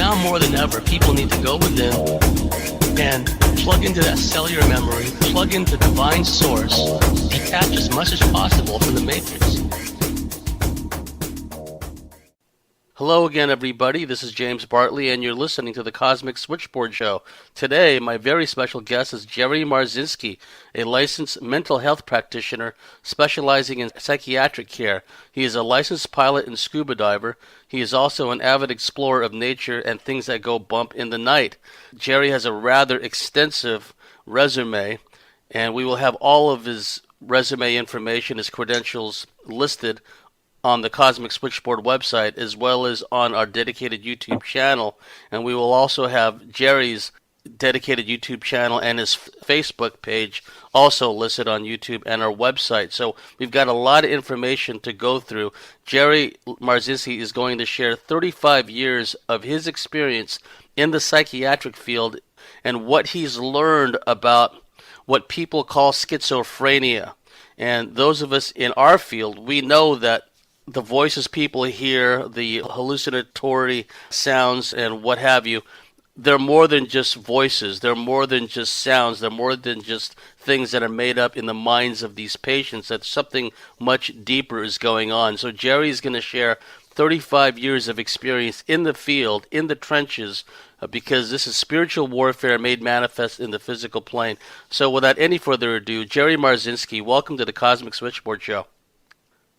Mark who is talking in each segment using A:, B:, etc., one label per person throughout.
A: now more than ever, people need to go within and plug into that cellular memory, plug into divine source, detach as much as possible from the matrix. Hello again, everybody. This is James Bartley, and you're listening to the Cosmic Switchboard Show. Today, my very special guest is Jerry Marzinsky, a licensed mental health practitioner specializing in psychiatric care. He is a licensed pilot and scuba diver. He is also an avid explorer of nature and things that go bump in the night. Jerry has a rather extensive resume, and we will have all of his resume information, his credentials listed on the Cosmic Switchboard website, as well as on our dedicated YouTube channel. And we will also have Jerry's dedicated YouTube channel and his Facebook page also listed on YouTube and our website. So we've got a lot of information to go through. Jerry Marzinsky is going to share 35 years of his experience in the psychiatric field and what he's learned about what people call schizophrenia. And those of us in our field, we know that the voices people hear, the hallucinatory sounds and what have you, they're more than just voices. They're more than just sounds. They're more than just things that are made up in the minds of these patients. That something much deeper is going on. So Jerry is going to share 35 years of experience in the field, in the trenches, because this is spiritual warfare made manifest in the physical plane. So without any further ado, Jerry Marzinsky, welcome to the Cosmic Switchboard Show.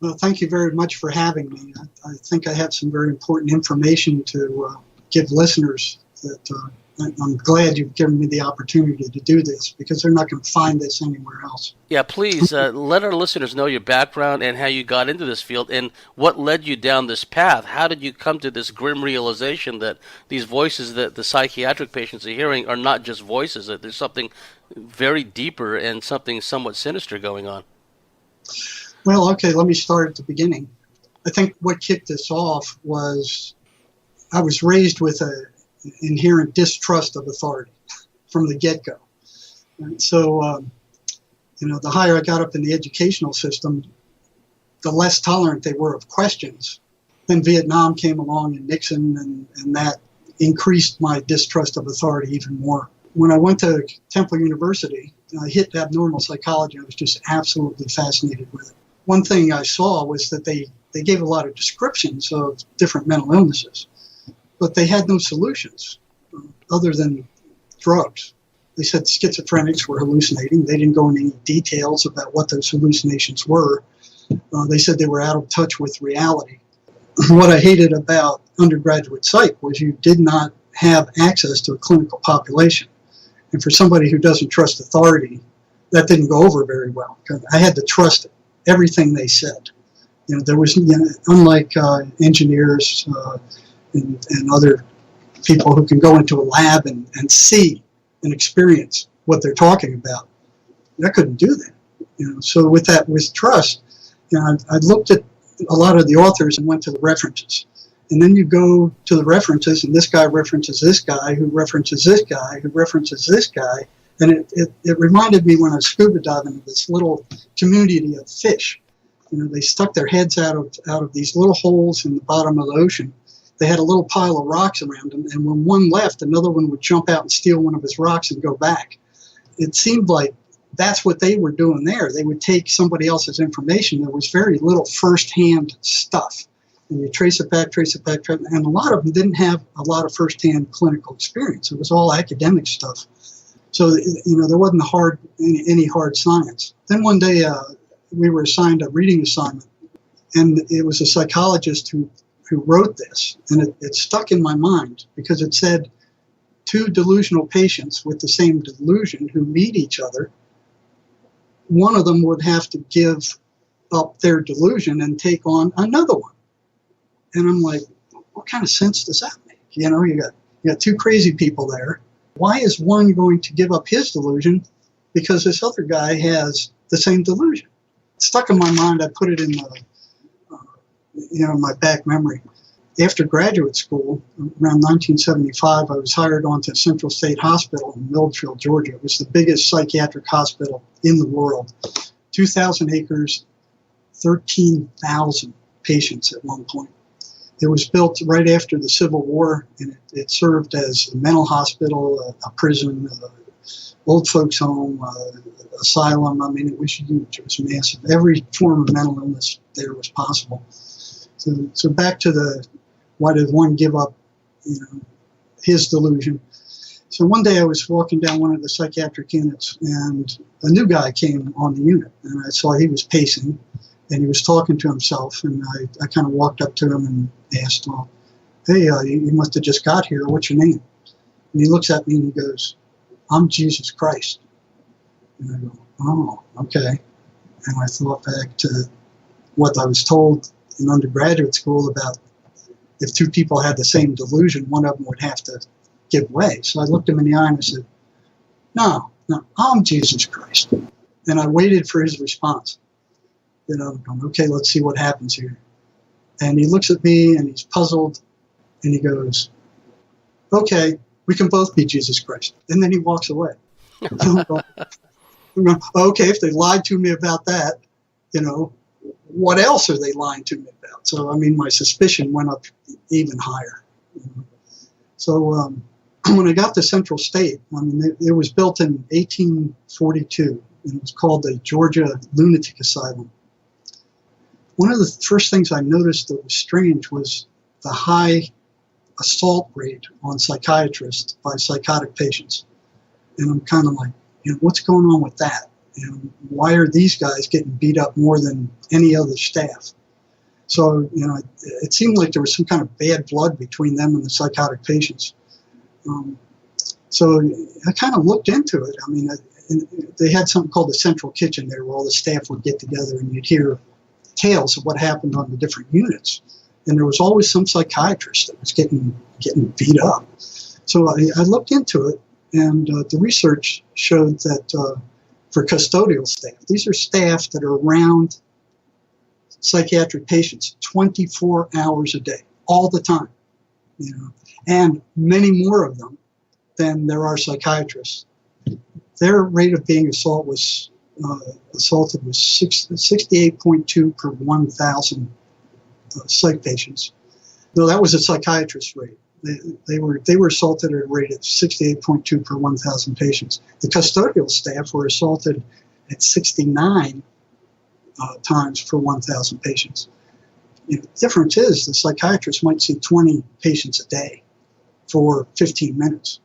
B: Well, thank you very much for having me. I think I have some very important information to give listeners that I'm glad you've given me the opportunity to do this, because they're not going to find this anywhere else.
A: Yeah, please let our listeners know your background and how you got into this field and what led you down this path. How did you come to this grim realization that these voices that the psychiatric patients are hearing are not just voices, that there's something very deeper and something somewhat sinister going on?
B: Well, okay, let me start at the beginning. I think what kicked this off was I was raised with an inherent distrust of authority from the get-go. And so, the higher I got up in the educational system, the less tolerant they were of questions. Then Vietnam came along and Nixon, and that increased my distrust of authority even more. When I went to Temple University, I hit abnormal psychology. I was just absolutely fascinated with it. One thing I saw was that they gave a lot of descriptions of different mental illnesses, but they had no solutions other than drugs. They said schizophrenics were hallucinating. They didn't go into any details about what those hallucinations were. They said they were out of touch with reality. What I hated about undergraduate psych was you did not have access to a clinical population. And for somebody who doesn't trust authority, that didn't go over very well. I had to trust everything they said. There was, unlike engineers and other people who can go into a lab and see and experience what they're talking about, I couldn't do that. So with trust, I looked at a lot of the authors and went to the references. And then you go to the references, and this guy references this guy, who references this guy, who references this guy. And it reminded me when I was scuba diving of this little community of fish. They stuck their heads out of these little holes in the bottom of the ocean. They had a little pile of rocks around them, and when one left, another one would jump out and steal one of his rocks and go back. It seemed like that's what they were doing there. They would take somebody else's information. There was very little first-hand stuff. And you trace it back, and a lot of them didn't have a lot of first-hand clinical experience. It was all academic stuff. So, there wasn't any hard science. Then one day we were assigned a reading assignment, and it was a psychologist who wrote this, and it stuck in my mind because it said 2 delusional patients with the same delusion who meet each other, one of them would have to give up their delusion and take on another one. And I'm like, what kind of sense does that make? You got 2 crazy people there. Why is one going to give up his delusion because this other guy has the same delusion? It stuck in my mind. I put it in my back memory. After graduate school, around 1975, I was hired onto Central State Hospital in Milledgeville, Georgia. It was the biggest psychiatric hospital in the world. 2,000 acres, 13,000 patients at one point. It was built right after the Civil War, and it served as a mental hospital, a prison, old folks home, asylum. I mean, it was huge. It was massive. Every form of mental illness there was possible. So back to the why did one give up, his delusion. So one day I was walking down one of the psychiatric units, and a new guy came on the unit, and I saw he was pacing, and he was talking to himself, and I kind of walked up to him and asked, well, hey, you must have just got here. What's your name? And he looks at me and he goes, I'm Jesus Christ. And I go, oh, okay. And I thought back to what I was told in undergraduate school about if two people had the same delusion, one of them would have to give way. So I looked him in the eye and I said, no, I'm Jesus Christ. And I waited for his response. Okay, let's see what happens here. And he looks at me and he's puzzled and he goes, okay, we can both be Jesus Christ. And then he walks away. Okay, if they lied to me about that, what else are they lying to me about? So, I mean, my suspicion went up even higher. So when I got to Central State, I mean, it was built in 1842, and it was called the Georgia Lunatic Asylum. One of the first things I noticed that was strange was the high assault rate on psychiatrists by psychotic patients. And I'm kind of like, what's going on with that? And why are these guys getting beat up more than any other staff? So, it seemed like there was some kind of bad blood between them and the psychotic patients. So I kind of looked into it. I mean, they had something called the Central Kitchen there where all the staff would get together and you'd hear tales of what happened on the different units. And there was always some psychiatrist that was getting beat up. So I looked into it, and the research showed that for custodial staff, these are staff that are around psychiatric patients 24 hours a day, all the time, and many more of them than there are psychiatrists. Their rate of being assaulted was 68.2 per 1,000 psych patients. No, that was a psychiatrist rate. They were assaulted at a rate of 68.2 per 1,000 patients. The custodial staff were assaulted at 69 times per 1,000 patients. The difference is the psychiatrist might see 20 patients a day for 15 minutes.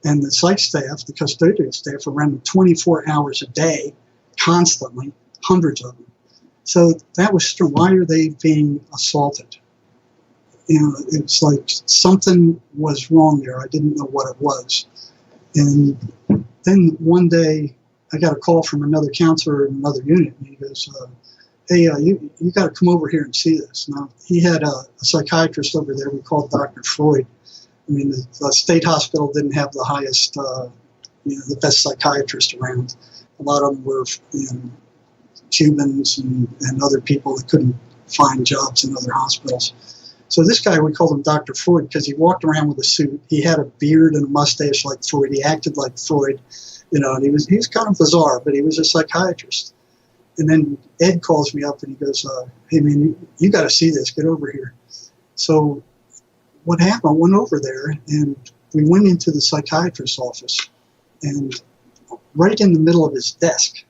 B: And the psych staff, the custodial staff, are running 24 hours a day, constantly, hundreds of them. So that was true. Why are they being assaulted? It's like something was wrong there. I didn't know what it was. And then one day I got a call from another counselor in another unit, and he goes, hey, you got to come over here and see this. Now, he had a psychiatrist over there we called Dr. Freud. I mean, the state hospital didn't have the highest, the best psychiatrist around. A lot of them were, Cubans and other people that couldn't find jobs in other hospitals. So this guy, we called him Dr. Freud because he walked around with a suit. He had a beard and a mustache like Freud. He acted like Freud, and he was kind of bizarre, but he was a psychiatrist. And then Ed calls me up and he goes, hey, man, you got to see this. Get over here. So what happened, I went over there and we went into the psychiatrist's office, and right in the middle of his desk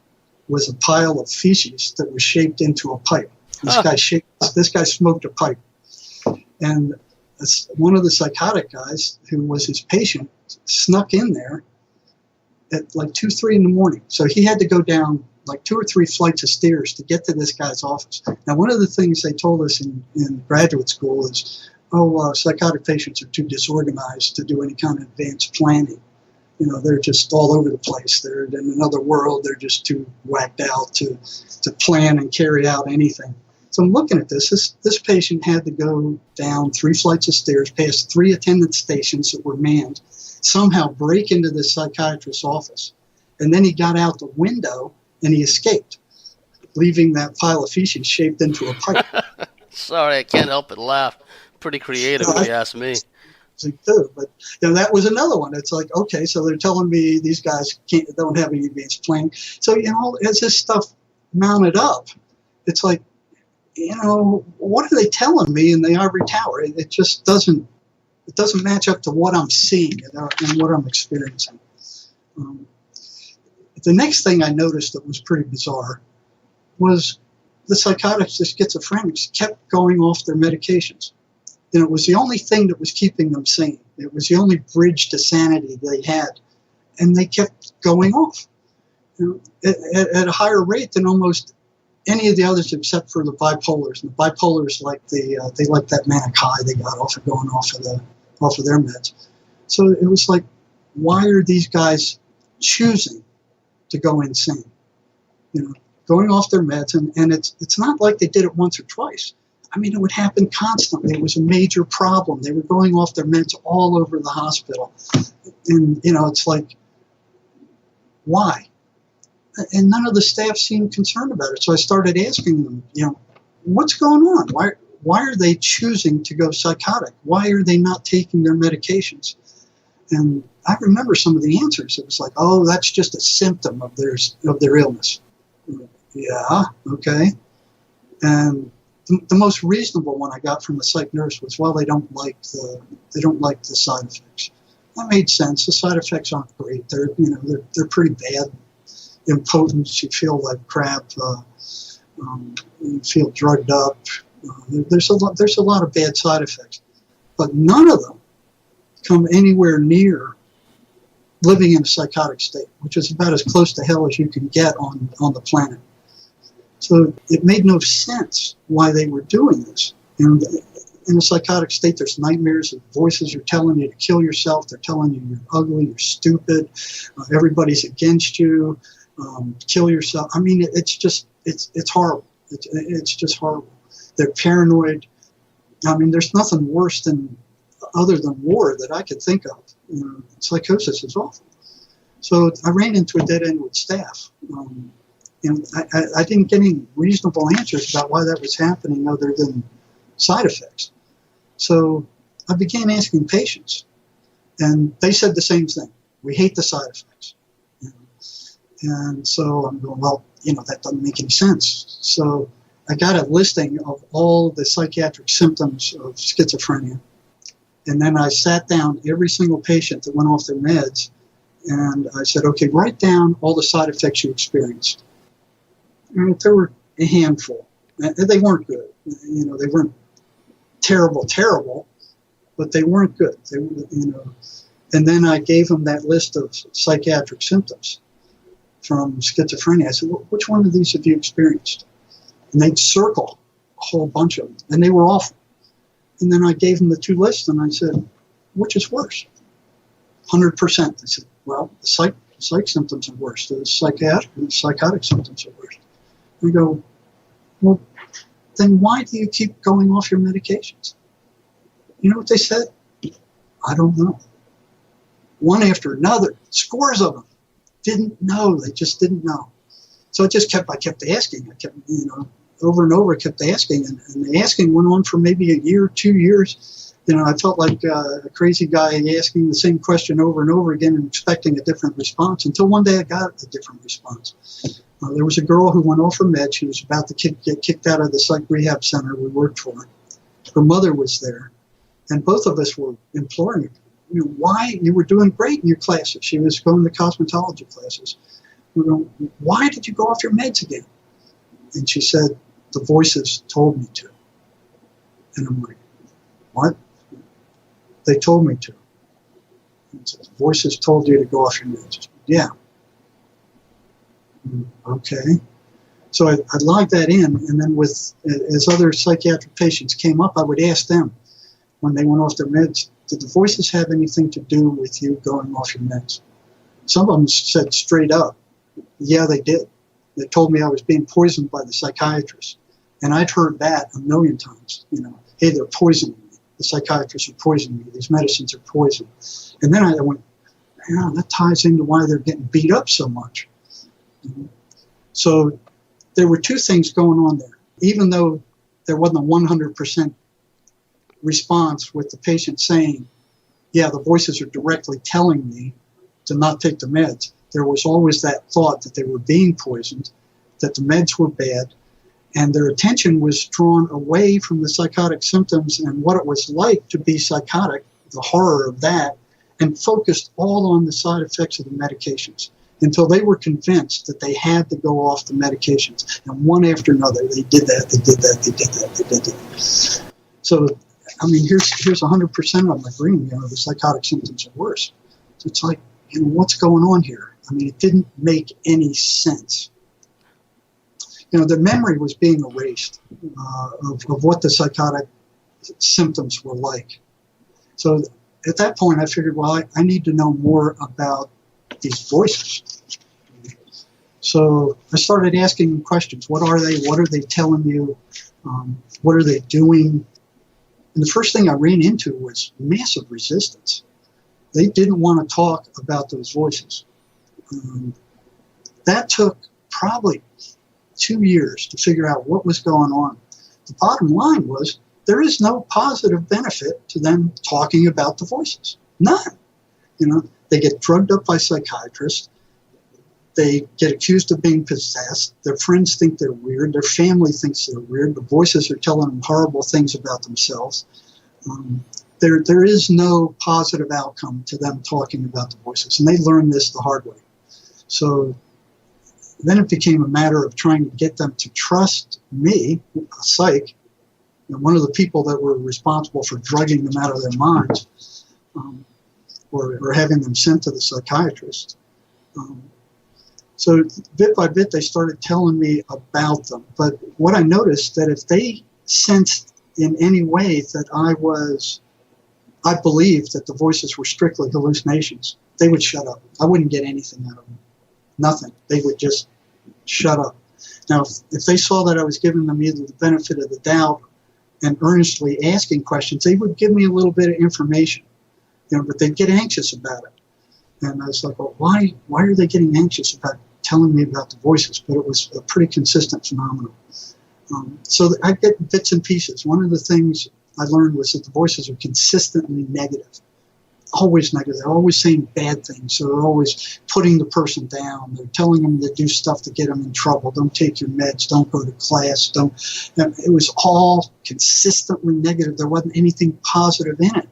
B: was a pile of feces that was shaped into a pipe. This guy smoked a pipe. And one of the psychotic guys, who was his patient, snuck in there at like 2, 3 in the morning. So he had to go down like 2 or 3 flights of stairs to get to this guy's office. Now, one of the things they told us in graduate school is, psychotic patients are too disorganized to do any kind of advanced planning. They're just all over the place. They're in another world. They're just too whacked out to plan and carry out anything. So I'm looking at this. This patient had to go down 3 flights of stairs, past 3 attendance stations that were manned, somehow break into the psychiatrist's office. And then he got out the window and he escaped, leaving that pile of feces shaped into a pipe.
A: Sorry, I can't help but laugh. Pretty creative, if you ask me.
B: Too, but that was another one. It's like, okay, so they're telling me these guys don't have any advanced planning. So as this stuff mounted up, it's like, what are they telling me in the ivory tower? It just doesn't match up to what I'm seeing and what I'm experiencing. The next thing I noticed that was pretty bizarre was the psychotics, the schizophrenics, kept going off their medications. It was the only thing that was keeping them sane. It was the only bridge to sanity they had, and they kept going off at a higher rate than almost any of the others, except for the bipolars. And the bipolars, they like that manic high they got off of going off of their meds. So it was like, why are these guys choosing to go insane? Going off their meds, and it's not like they did it once or twice. I mean, it would happen constantly. It was a major problem. They were going off their meds all over the hospital, and it's like, why? And none of the staff seemed concerned about it. So I started asking them, what's going on? Why are they choosing to go psychotic? Why are they not taking their medications? And I remember some of the answers. It was like, oh, that's just a symptom of their illness. Yeah, okay. And the most reasonable one I got from the psych nurse was, well, they don't like the side effects. That made sense. The side effects aren't great. They're pretty bad. Impotence, you feel like crap. You feel drugged up. There's a lot of bad side effects, but none of them come anywhere near living in a psychotic state, which is about as close to hell as you can get on the planet. So it made no sense why they were doing this. And in a psychotic state, there's nightmares, and voices are telling you to kill yourself. They're telling you you're ugly, you're stupid, everybody's against you, kill yourself. I mean, it's horrible. It's just horrible. They're paranoid. I mean, there's nothing worse other than war that I could think of. Psychosis is awful. So I ran into a dead end with staff. And I didn't get any reasonable answers about why that was happening other than side effects. So I began asking patients, and they said the same thing. We hate the side effects. And so I'm going, well, that doesn't make any sense. So I got a listing of all the psychiatric symptoms of schizophrenia. And then I sat down every single patient that went off their meds, and I said, okay, write down all the side effects you experienced. And there were a handful. They weren't good. They weren't terrible, but they weren't good. They were, And then I gave them that list of psychiatric symptoms from schizophrenia. I said, well, which one of these have you experienced? And they'd circle a whole bunch of them, and they were awful. And then I gave them the two lists, and I said, which is worse? 100%. They said, well, the psych symptoms are worse. The psychotic symptoms are worse. I go, well, then why do you keep going off your medications? You know what they said? I don't know. One after another, scores of them didn't know. They just didn't know. So I kept asking. I kept, over and over, I kept asking, and the asking went on for maybe a year, 2 years. I felt like a crazy guy asking the same question over and over again and expecting a different response, until one day I got a different response. There was a girl who went off her meds. She was about to get kicked out of the psych rehab center we worked for. Her mother was there, and both of us were imploring her, why? You were doing great in your classes. She was going to cosmetology classes. We were going, why did you go off your meds again? And she said, the voices told me to. And I'm like, what? They told me to. And so the voices told you to go off your meds. Yeah. Okay. So I logged that in, and then as other psychiatric patients came up, I would ask them when they went off their meds, did the voices have anything to do with you going off your meds? Some of them said straight up, yeah, they did. They told me I was being poisoned by the psychiatrist. And I'd heard that a million times, hey, they're poisoning me. The psychiatrists are poisoning me. These medicines are poison. And then I went, yeah, that ties into why they're getting beat up so much. So there were two things going on there. Even though there wasn't a 100% response with the patient saying, yeah, the voices are directly telling me to not take the meds, there was always that thought that they were being poisoned, that the meds were bad, and their attention was drawn away from the psychotic symptoms and what it was like to be psychotic, the horror of that, and focused all on the side effects of the medications until they were convinced that they had to go off the medications. And one after another, they did that, they did that, they did that, they did that. So, I mean, here's 100% of them agreeing, the psychotic symptoms are worse. So it's like, what's going on here? I mean, it didn't make any sense. Their memory was being erased of what the psychotic symptoms were like. So at that point, I figured, well, I need to know more about these voices. So I started asking them questions. What are they? What are they telling you? What are they doing? And the first thing I ran into was massive resistance. They didn't want to talk about those voices. That took probably 2 years to figure out what was going on. The bottom line was there is no positive benefit to them talking about the voices. None. They get drugged up by psychiatrists. They get accused of being possessed. Their friends think they're weird. Their family thinks they're weird. The voices are telling them horrible things about themselves. There is no positive outcome to them talking about the voices, and they learned this the hard way. So then it became a matter of trying to get them to trust me, a psych, one of the people that were responsible for drugging them out of their minds, or having them sent to the psychiatrist. So bit by bit, they started telling me about them. But what I noticed, that if they sensed in any way that I believed that the voices were strictly hallucinations, they would shut up. I wouldn't get anything out of them. Nothing. They would just shut up. Now, if they saw that I was giving them either the benefit of the doubt and earnestly asking questions, they would give me a little bit of information, but they'd get anxious about it. And I was like, well, why are they getting anxious about telling me about the voices? But it was a pretty consistent phenomenon. So I get bits and pieces. One of the things I learned was that the voices are consistently negative. Always negative. They're always saying bad things. So they're always putting the person down. They're telling them to do stuff to get them in trouble. Don't take your meds. Don't go to class. It was all consistently negative. There wasn't anything positive in it.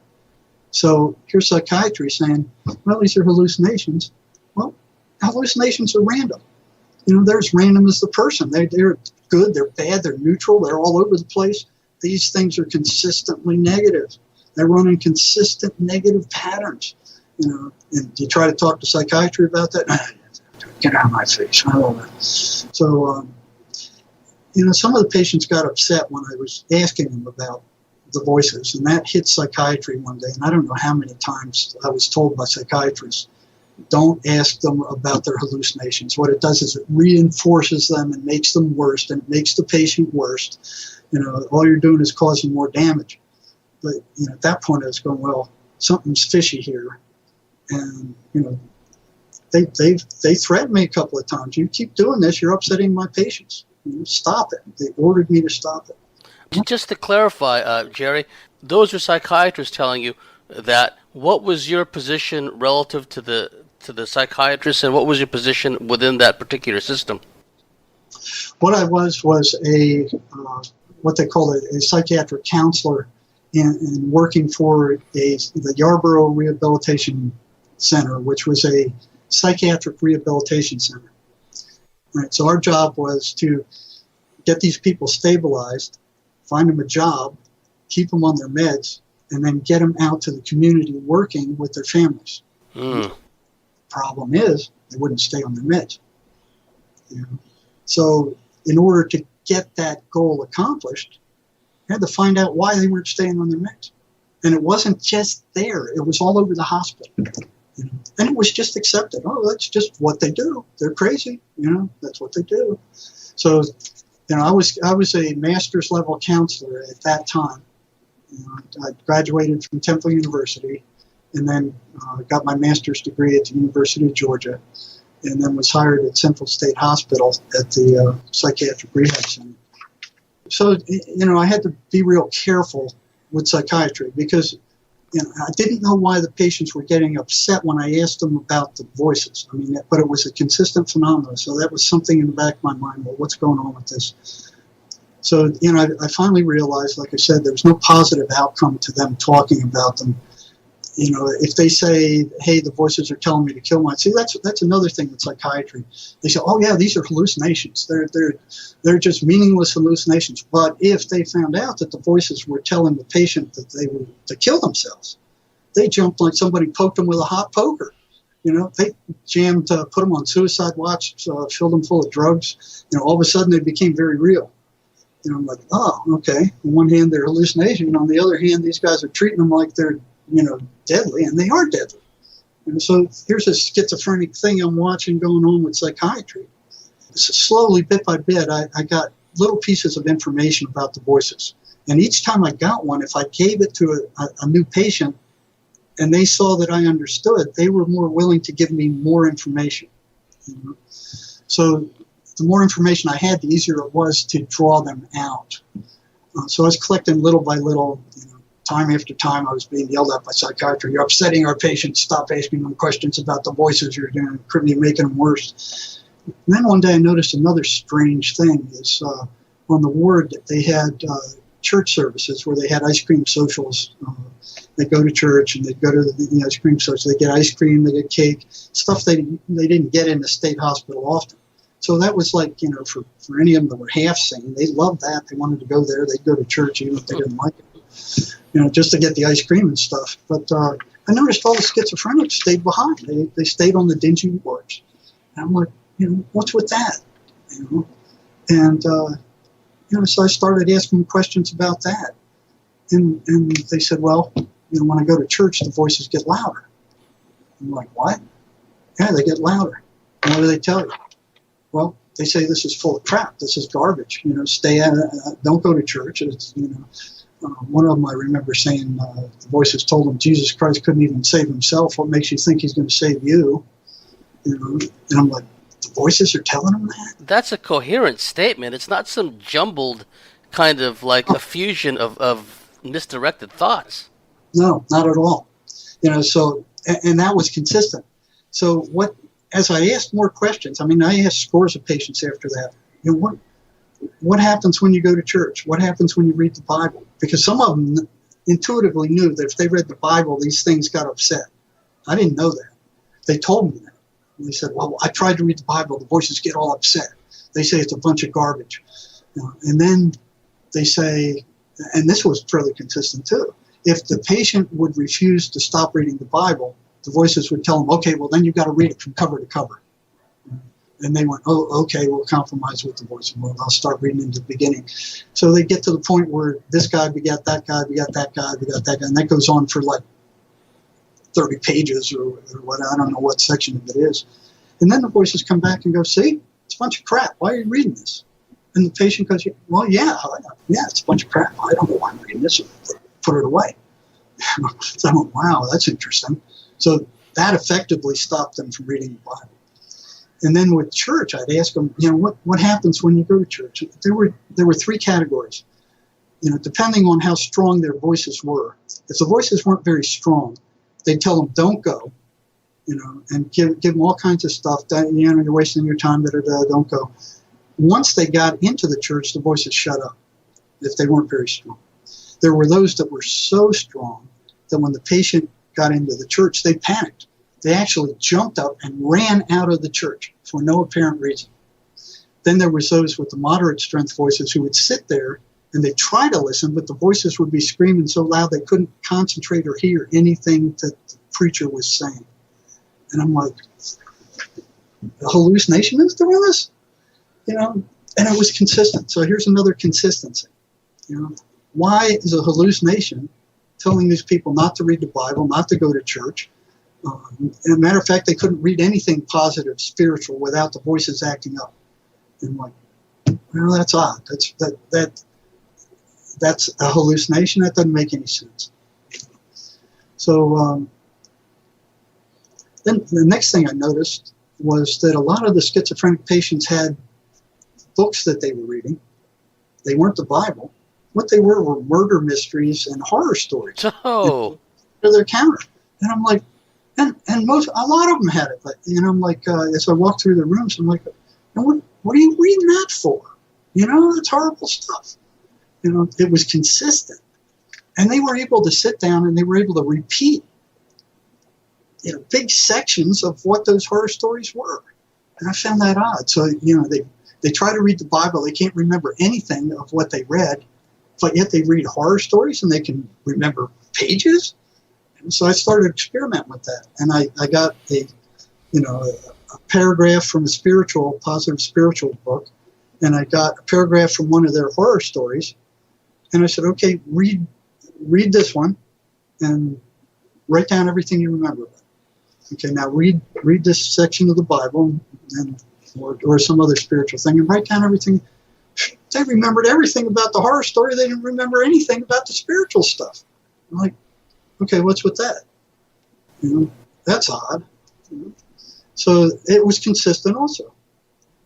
B: So here's psychiatry saying, well, these are hallucinations. Well, hallucinations are random. They're as random as the person. They're good, they're bad, they're neutral, they're all over the place. These things are consistently negative. They run in consistent negative patterns. And you try to talk to psychiatry about that, get out of my face. I don't know. So, some of the patients got upset when I was asking them about the voices, and that hit psychiatry one day. And I don't know how many times I was told by psychiatrists, don't ask them about their hallucinations. What it does is it reinforces them and makes them worse, and it makes the patient worse. All you're doing is causing more damage. But at that point, I was going, well, something's fishy here, and they threatened me a couple of times. You keep doing this, you're upsetting my patients. Stop it. They ordered me to stop it.
A: Just to clarify, Jerry, those are psychiatrists telling you that. What was your position relative to the psychiatrist, and what was your position within that particular system?
B: What I was a what they call a psychiatric counselor, and working for the Yarborough Rehabilitation Center, which was a psychiatric rehabilitation center. Right. So our job was to get these people stabilized, find them a job, keep them on their meds, and then get them out to the community working with their families. Problem is, they wouldn't stay on their meds. So in order to get that goal accomplished, I had to find out why they weren't staying on their meds. And it wasn't just there. It was all over the hospital. And it was just accepted. Oh, that's just what they do. They're crazy. That's what they do. So, I was a master's level counselor at that time. I graduated from Temple University, and then got my master's degree at the University of Georgia, and then was hired at Central State Hospital at the Psychiatric Rehab Center. So, I had to be real careful with psychiatry because, I didn't know why the patients were getting upset when I asked them about the voices. But it was a consistent phenomenon, so that was something in the back of my mind. Well, what's going on with this? So, I finally realized, like I said, there was no positive outcome to them talking about them. If they say, hey, the voices are telling me to kill myself, see, that's another thing with psychiatry. They say, oh yeah, these are hallucinations. They're just meaningless hallucinations. But if they found out that the voices were telling the patient that they were to kill themselves, they jumped like somebody poked them with a hot poker. They jammed, put them on suicide watch, filled them full of drugs. All of a sudden they became very real. I'm like, oh, okay. On one hand, they're hallucination. On the other hand, these guys are treating them like they're, deadly, and they are deadly. And so here's a schizophrenic thing I'm watching going on with psychiatry. So slowly, bit by bit, I got little pieces of information about the voices. And each time I got one, if I gave it to a new patient and they saw that I understood, they were more willing to give me more information. So the more information I had, the easier it was to draw them out. So I was collecting little by little, time after time. I was being yelled at by psychiatry. You're upsetting our patients. Stop asking them questions about the voices you're doing. Couldn't you making them worse? And then one day I noticed another strange thing is on the ward that they had church services where they had ice cream socials. They go to church and they go to the ice cream social. They get ice cream, they get cake, stuff they didn't get in the state hospital often. So that was like, for any of them that were half sane, they loved that. They wanted to go there. They'd go to church even if they didn't like it, just to get the ice cream and stuff. But I noticed all the schizophrenics stayed behind. They stayed on the dingy wards. And I'm like, what's with that? And so I started asking questions about that. And they said, well, when I go to church, the voices get louder. I'm like, what? Yeah, they get louder. And what do they tell you? Well, they say this is full of crap. This is garbage. Stay out. Don't go to church. It's, one of them I remember saying the voices told him Jesus Christ couldn't even save himself. What makes you think he's going to save you? And I'm like, the voices are telling him that?
A: That's a coherent statement. It's not some jumbled kind of like a fusion of misdirected thoughts.
B: No, not at all. So, and that was consistent. So as I asked more questions, I asked scores of patients after that, what happens when you go to church? What happens when you read the Bible? Because some of them intuitively knew that if they read the Bible, these things got upset. I didn't know that. They told me that. And they said, well, I tried to read the Bible. The voices get all upset. They say it's a bunch of garbage. And then they say, and this was fairly consistent too, if the patient would refuse to stop reading the Bible, the voices would tell them, okay, well, then you've got to read it from cover to cover. And they went, oh, okay, we'll compromise with the voice. Well, I'll start reading into the beginning. So they get to the point where this guy begat that guy, begat that guy, begat that guy, and that goes on for like 30 pages or what, I don't know what section of it is. And then the voices come back and go, see, it's a bunch of crap. Why are you reading this? And the patient goes, well, yeah, it's a bunch of crap. I don't know why I'm reading this. Put it away. So I went, wow, that's interesting. So that effectively stopped them from reading the Bible. And then with church, I'd ask them, what happens when you go to church? There were three categories, depending on how strong their voices were. If the voices weren't very strong, they'd tell them, don't go, and give them all kinds of stuff. You're wasting your time, don't go. Once they got into the church, the voices shut up if they weren't very strong. There were those that were so strong that when the patient got into the church, they panicked. They actually jumped up and ran out of the church for no apparent reason. Then there was those with the moderate strength voices who would sit there and they'd try to listen, but the voices would be screaming so loud they couldn't concentrate or hear anything that the preacher was saying. And I'm like, the hallucination is doing this? And it was consistent. So here's another consistency. Why is a hallucination telling these people not to read the Bible, not to go to church? As a matter of fact, they couldn't read anything positive, spiritual, without the voices acting up. And I'm like, well, that's odd. That's a hallucination. That doesn't make any sense. So then the next thing I noticed was that a lot of the schizophrenic patients had books that they were reading. They weren't the Bible. What they were murder mysteries and horror stories.
A: Oh.
B: To their counter. And I'm like, and a lot of them had it. But, I'm like, as I walked through the rooms, I'm like, what are you reading that for? it's horrible stuff. It was consistent. And they were able to sit down and they were able to repeat, big sections of what those horror stories were. And I found that odd. So, they try to read the Bible. They can't remember anything of what they read, but yet they read horror stories and they can remember pages. And so I started experimenting with that. And I got a paragraph from a positive spiritual book, and I got a paragraph from one of their horror stories. And I said, okay, read this one and write down everything you remember. Okay, now read this section of the Bible or some other spiritual thing and write down everything. They remembered everything about the horror story. They didn't remember anything about the spiritual stuff. I'm like, okay, what's with that? That's odd. So it was consistent also.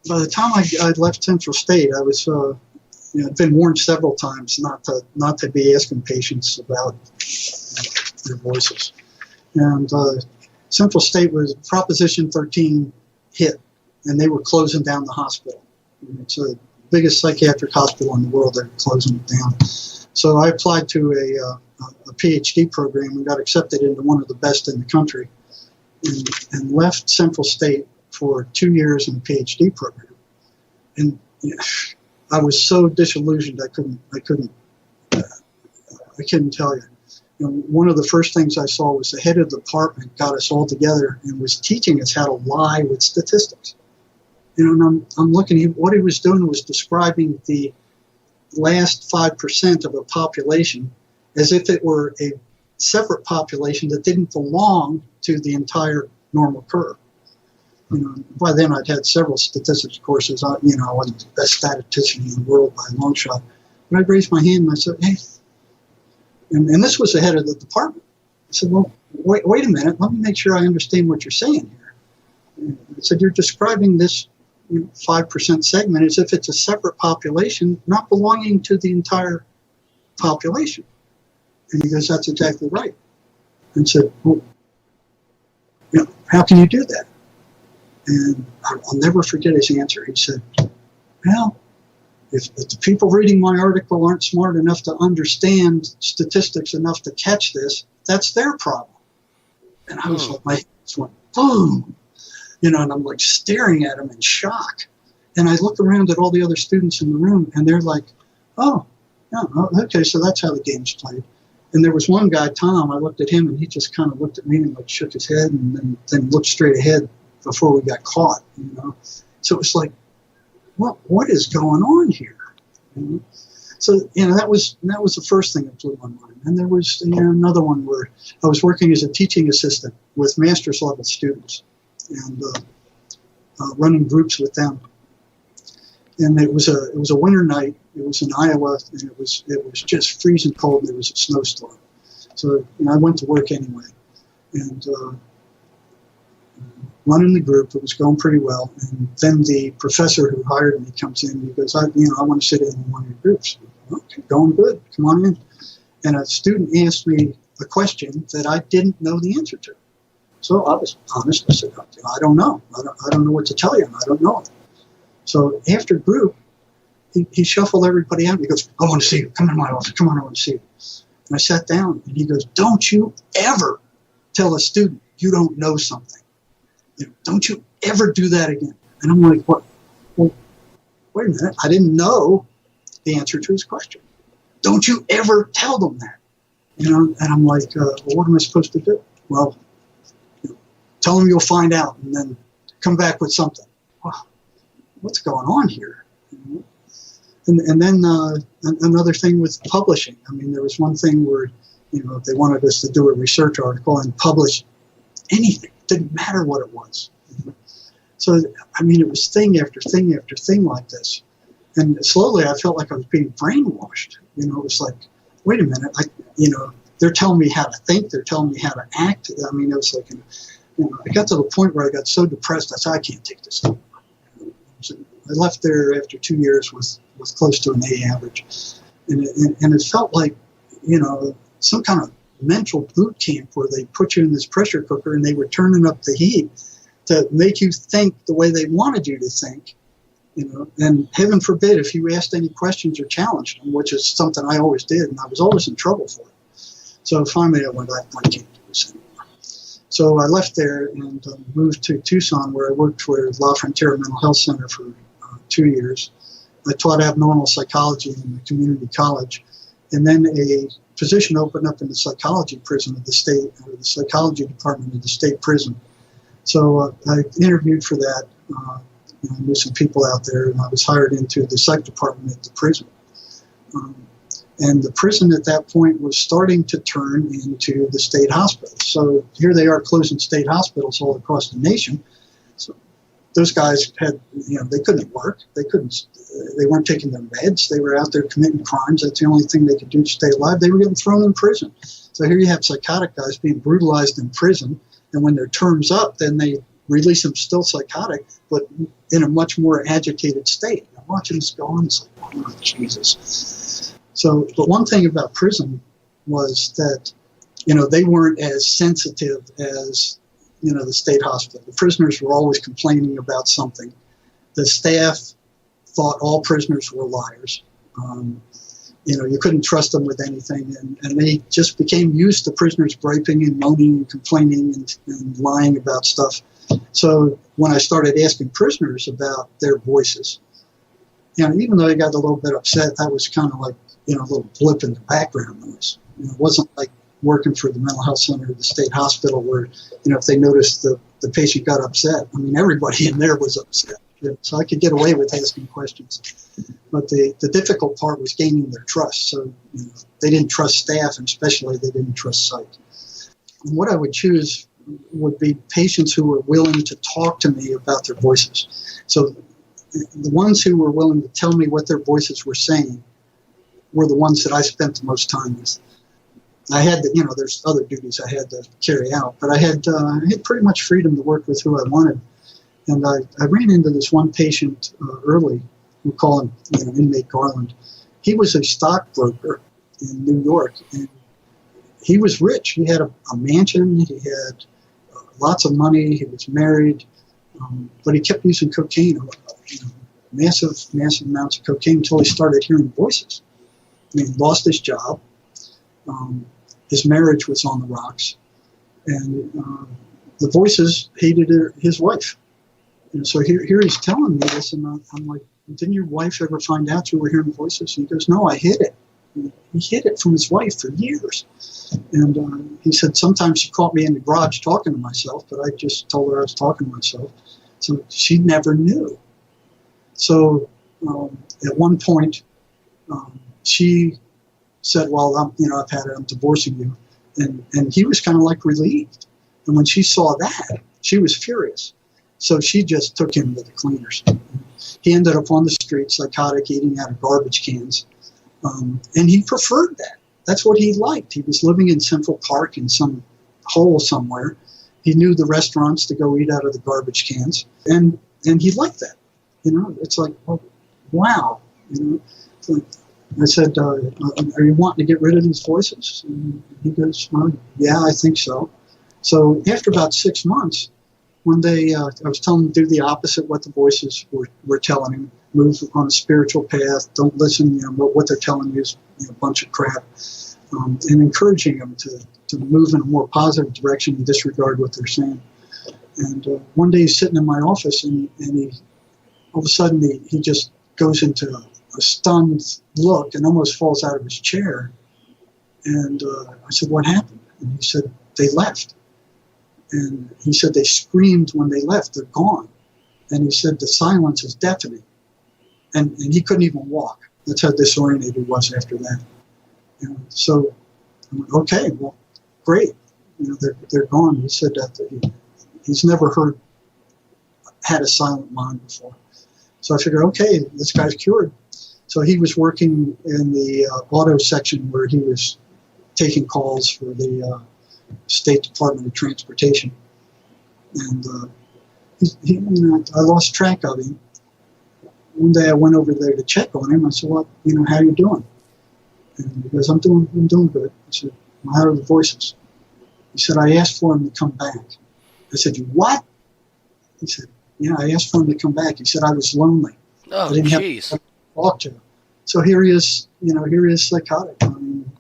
B: By the time I left Central State, I was I'd been warned several times not to be asking patients about their voices. And Central State was Proposition 13 hit, and they were closing down the hospital. It's the biggest psychiatric hospital in the world. They're closing it down. So I applied to a PhD program and got accepted into one of the best in the country, and left Central State for 2 years in a PhD program. And I was so disillusioned I couldn't tell you. One of the first things I saw was the head of the department got us all together and was teaching us how to lie with statistics. And I'm looking at what he was doing was describing the last 5% of a population as if it were a separate population that didn't belong to the entire normal curve. By then I'd had several statistics courses. I wasn't the best statistician in the world by a long shot. But I raised my hand and I said, hey, and this was the head of the department. I said, well, wait a minute. Let me make sure I understand what you're saying here. And I said, you're describing this 5% segment as if it's a separate population, not belonging to the entire population. And he goes, that's exactly right. And said, well, how can you do that? And I'll never forget his answer. He said, well, if the people reading my article aren't smart enough to understand statistics enough to catch this, that's their problem. And I was like, my hands went boom, and I'm like staring at him in shock. And I look around at all the other students in the room, and they're like, oh, okay, so that's how the game's played. And there was one guy, Tom, I looked at him, and he just kind of looked at me and like shook his head and then looked straight ahead before we got caught, So it was like, what is going on here? So that was the first thing that blew my mind. And there was another one where I was working as a teaching assistant with master's level students and running groups with them. And it was a winter night. It was in Iowa, and it was just freezing cold. And there was a snowstorm, so I went to work anyway, and running the group. It was going pretty well. And then the professor who hired me comes in and he goes, I want to sit in one of your groups. Okay, going good. Come on in. And a student asked me a question that I didn't know the answer to. So I was honest. I said, I don't know. I don't know what to tell you. I don't know. So after group, he shuffled everybody out. And he goes, I want to see you. Come in my office. Come on, I want to see you. And I sat down and he goes, don't you ever tell a student you don't know something. Don't you ever do that again. And I'm like, what? Well, wait a minute. I didn't know the answer to his question. Don't you ever tell them that. And I'm like, well, what am I supposed to do? Well, tell them you'll find out and then come back with something. Wow, what's going on here? And then another thing with publishing. I mean, there was one thing where, they wanted us to do a research article and publish anything. It didn't matter what it was. So, I mean, it was thing after thing after thing like this. And slowly I felt like I was being brainwashed. It was like, wait a minute, they're telling me how to think. They're telling me how to act. I mean, it was like, I got to the point where I got so depressed, I said, I can't take this anymore. So I left there after 2 years with close to an A average. And it felt like, some kind of mental boot camp where they put you in this pressure cooker and they were turning up the heat to make you think the way they wanted you to think. And heaven forbid if you asked any questions or challenged them, which is something I always did, and I was always in trouble for it. So finally I went, I can't do this anymore. So I left there and moved to Tucson, where I worked for La Frontera Mental Health Center for 2 years. I taught abnormal psychology in the community college, and then a position opened up in the psychology prison of the state, or the psychology department of the state prison. So I interviewed for that. I knew some people out there, and I was hired into the psych department at the prison. And the prison at that point was starting to turn into the state hospital. So here they are closing state hospitals all across the nation. So those guys had, they couldn't work. They weren't taking their meds. They were out there committing crimes. That's the only thing they could do to stay alive. They were getting thrown in prison. So here you have psychotic guys being brutalized in prison. And when their term's up, then they release them still psychotic, but in a much more agitated state. I'm watching this go on. It's like, oh, Jesus. So, but one thing about prison was that, they weren't as sensitive as, the state hospital. The prisoners were always complaining about something. The staff thought all prisoners were liars. You couldn't trust them with anything, and they just became used to prisoners griping and moaning and complaining and lying about stuff. So when I started asking prisoners about their voices, even though they got a little bit upset, that was kind of like, a little blip in the background noise. It wasn't like working for the mental health center or the state hospital where, if they noticed the patient got upset, everybody in there was upset. So I could get away with asking questions. But the difficult part was gaining their trust. So they didn't trust staff, and especially they didn't trust psych. And what I would choose would be patients who were willing to talk to me about their voices. So the ones who were willing to tell me what their voices were saying were the ones that I spent the most time with. I had there's other duties I had to carry out, but I had pretty much freedom to work with who I wanted. And I ran into this one patient early. We call him Inmate Garland. He was a stockbroker in New York, and he was rich. He had a mansion. He had lots of money. He was married, but he kept using cocaine, massive amounts of cocaine, until he started hearing voices. He lost his job. His marriage was on the rocks, and the voices hated his wife. And so here he's telling me this, and I'm like, didn't your wife ever find out you were hearing voices? And he goes, no, I hid it. He hid it from his wife for years. And he said, sometimes she caught me in the garage talking to myself, but I just told her I was talking to myself. So she never knew. So at one point, she said, well, I've had it, I'm divorcing you. And he was kind of like relieved. And when she saw that, she was furious. So she just took him to the cleaners. He ended up on the street, psychotic, eating out of garbage cans. And he preferred that. That's what he liked. He was living in Central Park in some hole somewhere. He knew the restaurants to go eat out of the garbage cans. And he liked that. It's like, oh, wow. I said, are you wanting to get rid of these voices? And he goes, well, yeah, I think so. So after about 6 months, one day I was telling him to do the opposite what the voices were telling him. Move on a spiritual path. Don't listen, what they're telling you is a bunch of crap. And encouraging him to move in a more positive direction and disregard what they're saying. And one day he's sitting in my office, and he all of a sudden he just goes into a stunned look and almost falls out of his chair. And I said, what happened? And he said, they left. And he said, they screamed when they left. They're gone. And he said, the silence is deafening. And he couldn't even walk. That's how disoriented he was after that. So I'm like, okay, well, great. They're gone. He said that he's never had a silent mind before. So I figured, okay, this guy's cured. So he was working in the auto section where he was taking calls for the State Department of Transportation. And I lost track of him. One day I went over there to check on him. I said, well, how you doing? And he goes, I'm doing good. I said, well, how are the voices? He said, I asked for him to come back. I said, you what? He said, yeah, I asked for him to come back. He said, I was lonely. I
A: Oh,
B: didn't have
A: jeez.
B: to talk to him. So here he is, here he is psychotic. I mean,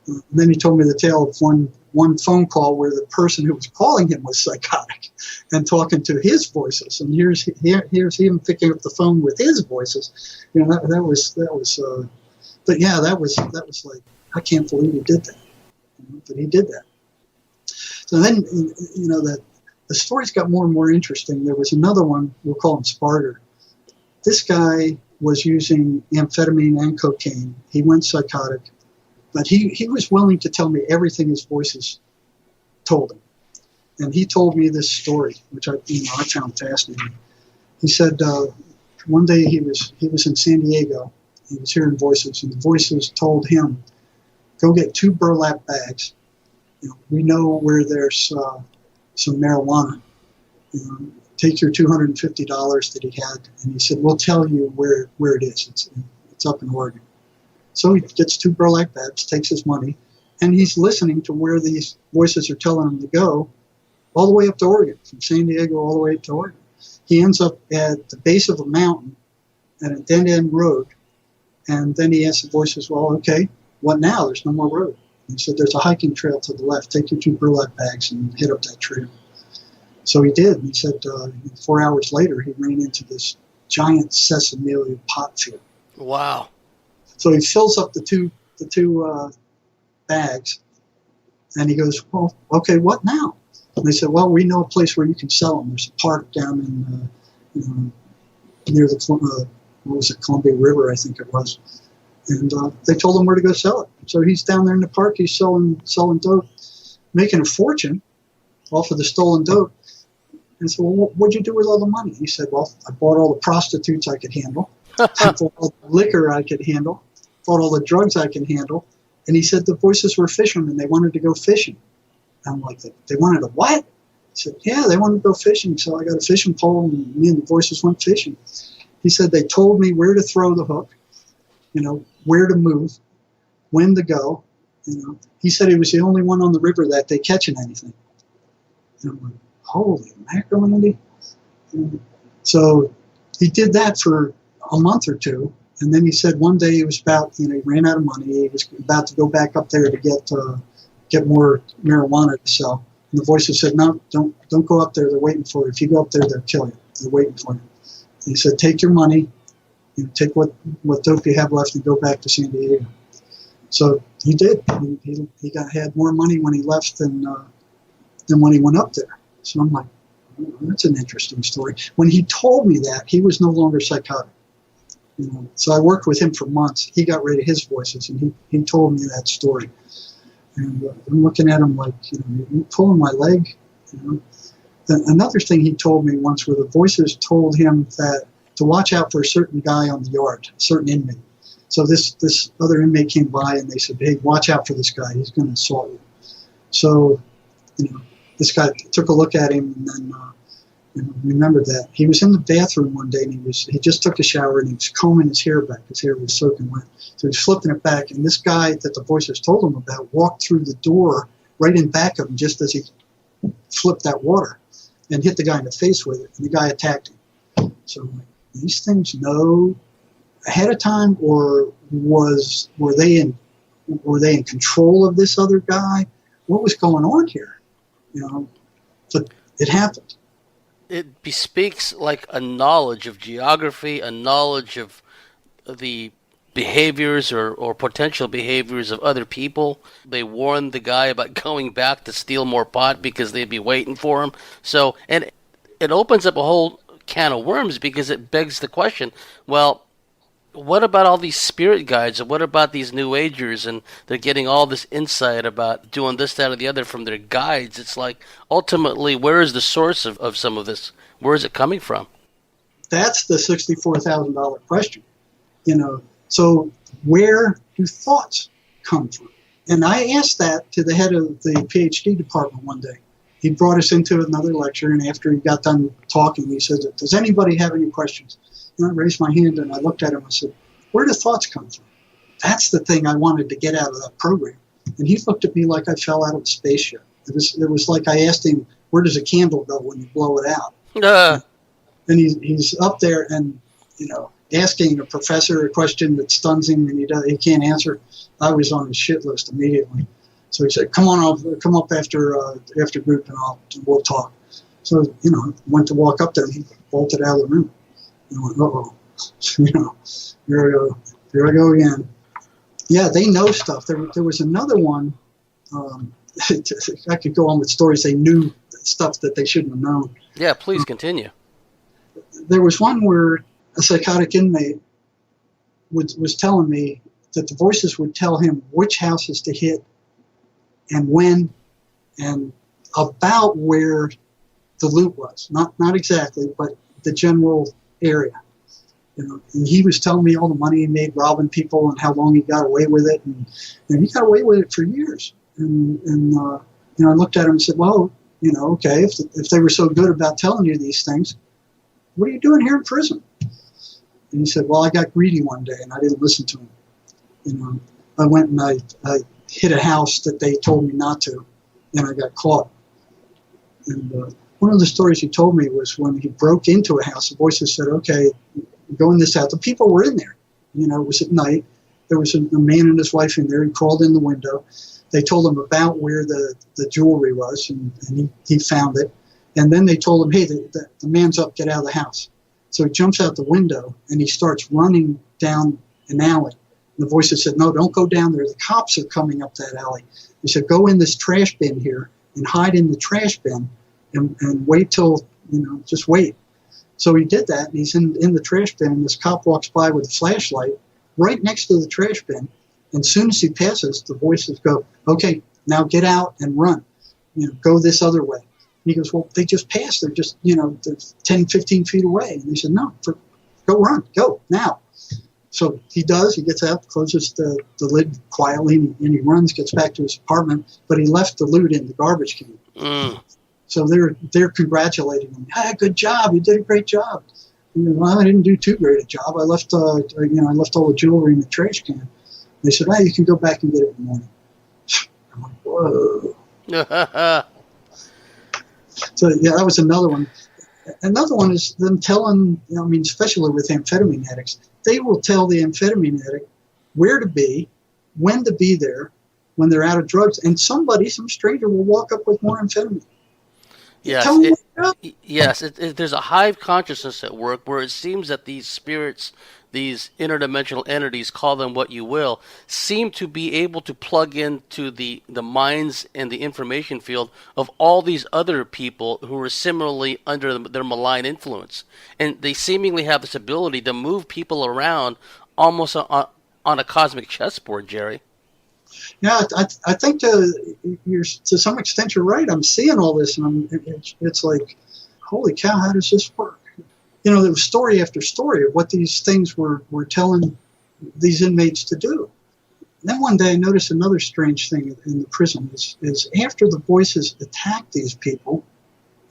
B: and then he told me the tale of one phone call where the person who was calling him was psychotic and talking to his voices. And here's him picking up the phone with his voices. That was. But yeah, that was like, I can't believe he did that. But he did that. So then, that the stories got more and more interesting. There was another one, we'll call him Sparter. This guy was using amphetamine and cocaine. He went psychotic, but he was willing to tell me everything his voices told him. And he told me this story, which I found fascinating. He said one day he was in San Diego. He was hearing voices, and the voices told him, "Go get 2 burlap bags. We know where there's some marijuana. Take your $250 that he had," and he said, "We'll tell you where it is. It's up in Oregon." So he gets 2 burlap bags, takes his money, and he's listening to where these voices are telling him to go, all the way up to Oregon, from San Diego all the way up to Oregon. He ends up at the base of a mountain at a dead-end road, and then he asks the voices, "Well, okay, what now? There's no more road." He said, "There's a hiking trail to the left. Take your 2 burlap bags and head up that trail." So he did. He said 4 hours later, he ran into this giant sesame pot field.
A: Wow.
B: So he fills up the two bags, and he goes, "Well, okay, what now?" And they said, "Well, we know a place where you can sell them. There's a park down in near the Columbia River, I think it was." And they told him where to go sell it. So he's down there in the park. He's selling dope, making a fortune off of the stolen dope. And so, "Well, what'd you do with all the money?" He said, "Well, I bought all the prostitutes I could handle. I bought all the liquor I could handle. Bought all the drugs I can handle." And he said the voices were fishermen. They wanted to go fishing. I'm like, "They wanted to what?" He said, "Yeah, they wanted to go fishing. So I got a fishing pole, and me and the voices went fishing." He said they told me where to throw the hook, where to move, when to go. He said he was the only one on the river that day catching anything. And I'm like, holy mackerel, Andy. So he did that for a month or two. And then he said one day he was he ran out of money. He was about to go back up there to get more marijuana to sell. And the voices said, "No, don't go up there. They're waiting for you. If you go up there, they'll kill you. They're waiting for you." And he said, "Take your money, take what dope you have left, and go back to San Diego." So he did. He had more money when he left than when he went up there. So I'm like, "Oh, that's an interesting story." When he told me that, he was no longer psychotic. So I worked with him for months. He got rid of his voices, and he told me that story. And I'm looking at him like, "You pulling my leg?" Another thing he told me once, where the voices told him that to watch out for a certain guy on the yard, a certain inmate. So this other inmate came by, and they said, "Hey, watch out for this guy. He's going to assault you." So, this guy took a look at him, and then remembered that he was in the bathroom one day, and he just took a shower, and he was combing his hair back. His hair was soaking wet, so he was flipping it back. And this guy that the voices told him about walked through the door right in back of him, just as he flipped that water, and hit the guy in the face with it. And the guy attacked him. So these things know ahead of time, or were they in control of this other guy? What was going on here? But it happened.
A: It bespeaks like a knowledge of geography, a knowledge of the behaviors or potential behaviors of other people. They warned the guy about going back to steal more pot because they'd be waiting for him. So, and it opens up a whole can of worms, because it begs the question, well, what about all these spirit guides, and what about these New Agers, and they're getting all this insight about doing this, that, or the other from their guides? It's like, ultimately, where is the source of some of this? Where is it coming from?
B: That's the $64,000 question. So where do thoughts come from? And I asked that to the head of the PhD department one day. He brought us into another lecture, and after he got done talking, he said, "Does anybody have any questions?" And I raised my hand, and I looked at him. I said, "Where do thoughts come from?" That's the thing I wanted to get out of that program. And he looked at me like I fell out of a spaceship. It was like I asked him, "Where does a candle go when you blow it out?" And he's up there, and asking a professor a question that stuns him and he can't answer. I was on his shit list immediately. So he said, "Come on, come up after group and we'll talk." So went to walk up there and he bolted out of the room. And I went, "Uh-oh, here I go again." Yeah, they know stuff. There was another one. I could go on with stories. They knew stuff that they shouldn't have known.
A: Yeah, please continue.
B: There was one where a psychotic inmate was telling me that the voices would tell him which houses to hit and when and about where the loot was. Not exactly, but the general area. And he was telling me all the money he made robbing people and how long he got away with it, and he got away with it for years. And I looked at him and said, "Well, okay, if they were so good about telling you these things, what are you doing here in prison?" And he said, "Well, I got greedy one day and I didn't listen to him. I went and I hit a house that they told me not to, and I got caught." And one of the stories he told me was when he broke into a house, the voices said, "Okay, go in this house." The people were in there. It was at night. There was a man and his wife in there. He crawled in the window. They told him about where the jewelry was, and he found it. And then they told him, "Hey, the man's up, get out of the house." So he jumps out the window, and he starts running down an alley. And the voices said, "No, don't go down there. The cops are coming up that alley." He said, "Go in this trash bin here and hide in the trash bin and wait till, just wait." So he did that, and he's in the trash bin, and this cop walks by with a flashlight right next to the trash bin. And as soon as he passes, the voices go, "Okay, now get out and run. Go this other way." And he goes, "Well, they just passed. They're just, they're 10, 15 feet away." And they said, "No, go run. Go now." So he does. He gets out, closes the lid quietly, and he runs, gets back to his apartment. But he left the loot in the garbage can. So they're congratulating him. "Ah, good job. You did a great job." "Well, I didn't do too great a job. I left all the jewelry in the trash can." They said, "Well, you can go back and get it in the morning." I'm like, whoa. So yeah, that was another one. Another one is them telling, especially with amphetamine addicts, they will tell the amphetamine addict where to be, when to be there, when they're out of drugs, and some stranger will walk up with more amphetamine.
A: Yes, there's a hive consciousness at work where it seems that these spirits, these interdimensional entities, call them what you will, seem to be able to plug into the minds and the information field of all these other people who are similarly under their malign influence. And they seemingly have this ability to move people around almost on a cosmic chessboard, Jerry.
B: Yeah, I think to some extent you're right. I'm seeing all this, and it's like, holy cow, how does this work? There was story after story of what these things were telling these inmates to do. And then one day I noticed another strange thing in the prison is after the voices attacked these people,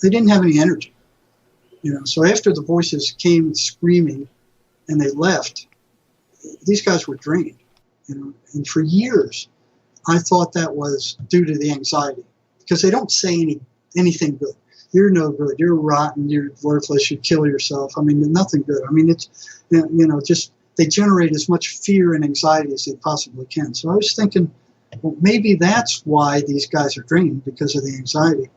B: they didn't have any energy. So after the voices came screaming and they left, these guys were drained. And for years, I thought that was due to the anxiety, because they don't say anything good. You're no good. You're rotten. You're worthless. You kill yourself. Nothing good. It's, just they generate as much fear and anxiety as they possibly can. So I was thinking, well, maybe that's why these guys are drained, because of the anxiety.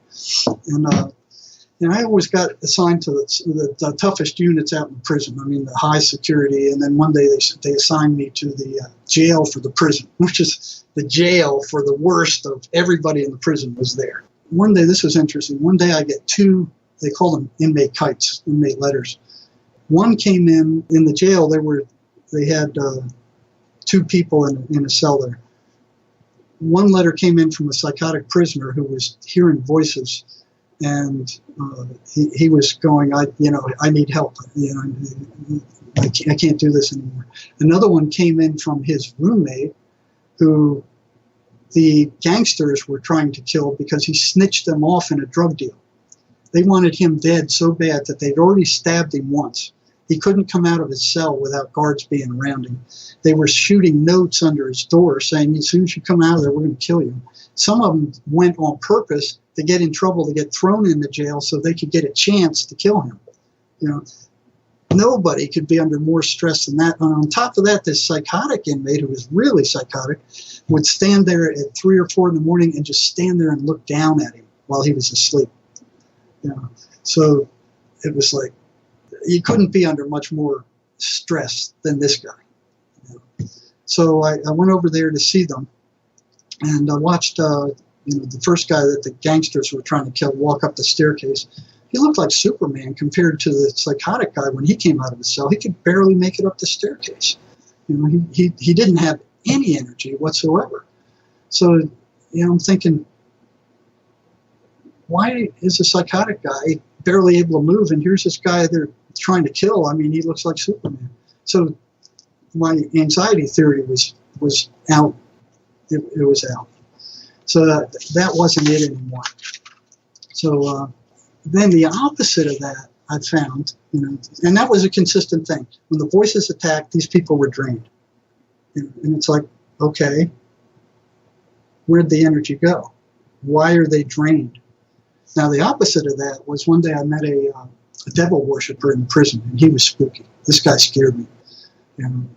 B: And I always got assigned to the toughest units out in prison. The high security. And then one day they assigned me to the jail for the prison, which is the jail for the worst of everybody in the prison was there. One day, this was interesting. One day I get two, they call them inmate kites, inmate letters. One came in the jail. They had two people in a cell there. One letter came in from a psychotic prisoner who was hearing voices. And he was going, I need help. I can't do this anymore. Another one came in from his roommate, who the gangsters were trying to kill because he snitched them off in a drug deal. They wanted him dead so bad that they'd already stabbed him once. He couldn't come out of his cell without guards being around him. They were shooting notes under his door saying, "As soon as you come out of there, we're going to kill you." Some of them went on purpose to get in trouble, to get thrown into jail so they could get a chance to kill him. nobody could be under more stress than that. And on top of that, this psychotic inmate who was really psychotic would stand there at 3 or 4 in the morning and just stand there and look down at him while he was asleep. You know, so it was like you couldn't be under much more stress than this guy. You know. So I went over there to see them, and I watched the first guy that the gangsters were trying to kill walk up the staircase. He looked like Superman compared to the psychotic guy when he came out of his cell. He could barely make it up the staircase. You know, he didn't have any energy whatsoever. So, I'm thinking, why is a psychotic guy barely able to move, and here's this guy they're trying to kill? I mean, he looks like Superman. So my anxiety theory was out. It was out. So that wasn't it anymore. So then the opposite of that I found, and that was a consistent thing. When the voices attacked, these people were drained. And it's like, okay, where'd the energy go? Why are they drained? Now, the opposite of that was one day I met a devil worshiper in the prison, and he was spooky. This guy scared me.